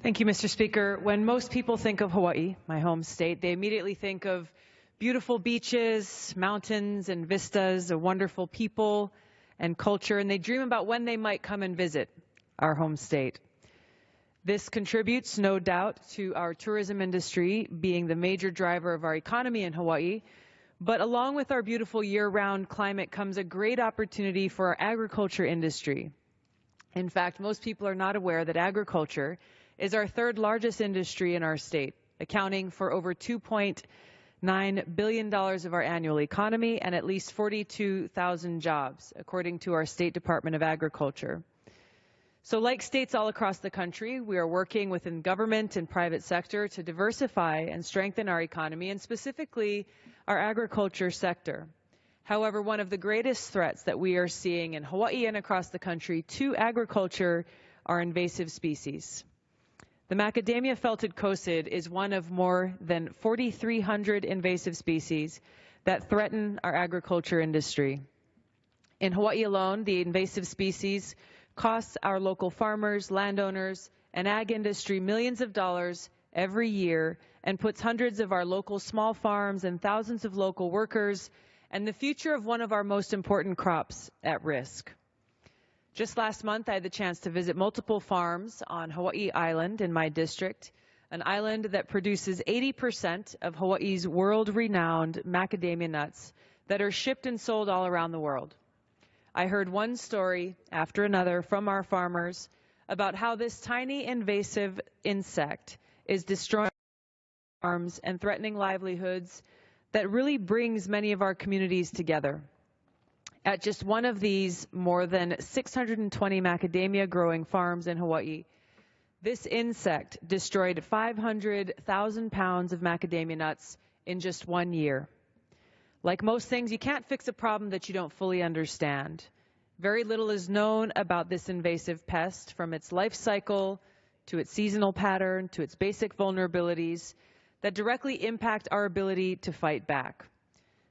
Thank you, Mr. Speaker. When most people think of Hawaii, my home state, they immediately think of beautiful beaches, mountains and vistas, a wonderful people and culture, and they dream about when they might come and visit our home state. This contributes, no doubt, to our tourism industry being the major driver of our economy in Hawaii. But along with our beautiful year-round climate comes a great opportunity for our agriculture industry. In fact, most people are not aware that agriculture is our third largest industry in our state, accounting for over $2.9 billion of our annual economy and at least 42,000 jobs, according to our State Department of Agriculture. So like states all across the country, we are working within government and private sector to diversify and strengthen our economy, and specifically our agriculture sector. However, one of the greatest threats that we are seeing in Hawaii and across the country to agriculture are invasive species. The macadamia felted kosid is one of more than 4,300 invasive species that threaten our agriculture industry. In Hawaii alone, the invasive species costs our local farmers, landowners, and ag industry millions of dollars every year and puts hundreds of our local small farms and thousands of local workers and the future of one of our most important crops at risk. Just last month, I had the chance to visit multiple farms on Hawaiʻi Island in my district, an island that produces 80% of Hawaii's world-renowned macadamia nuts that are shipped and sold all around the world. I heard one story after another from our farmers about how this tiny invasive insect is destroying farms and threatening livelihoods that really brings many of our communities together. At just one of these more than 620 macadamia growing farms in Hawaii, this insect destroyed 500,000 pounds of macadamia nuts in just 1 year. Like most things, you can't fix a problem that you don't fully understand. Very little is known about this invasive pest, from its life cycle to its seasonal pattern to its basic vulnerabilities that directly impact our ability to fight back.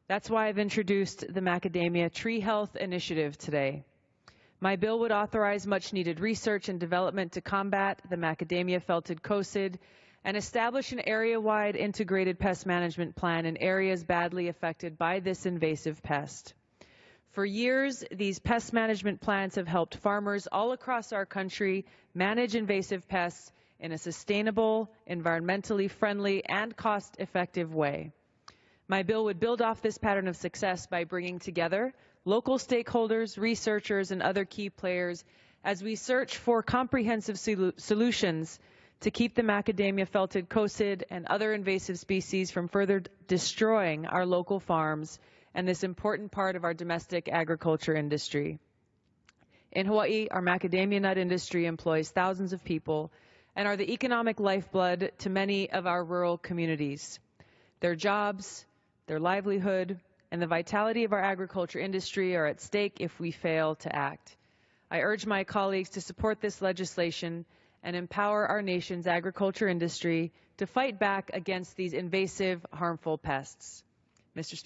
That's why I've introduced the Macadamia Tree Health Initiative today. My bill would authorize much needed research and development to combat the macadamia felted kosid and establish an area-wide integrated pest management plan in areas badly affected by this invasive pest. For years, these pest management plans have helped farmers all across our country manage invasive pests in a sustainable, environmentally friendly, and cost-effective way. My bill would build off this pattern of success by bringing together local stakeholders, researchers, and other key players as we search for comprehensive solutions to keep the macadamia felted kosid and other invasive species from further destroying our local farms and this important part of our domestic agriculture industry. In Hawaii, our macadamia nut industry employs thousands of people and are the economic lifeblood to many of our rural communities. Their jobs, their livelihood, and the vitality of our agriculture industry are at stake if we fail to act. I urge my colleagues to support this legislation and empower our nation's agriculture industry to fight back against these invasive, harmful pests. Mr. Speaker.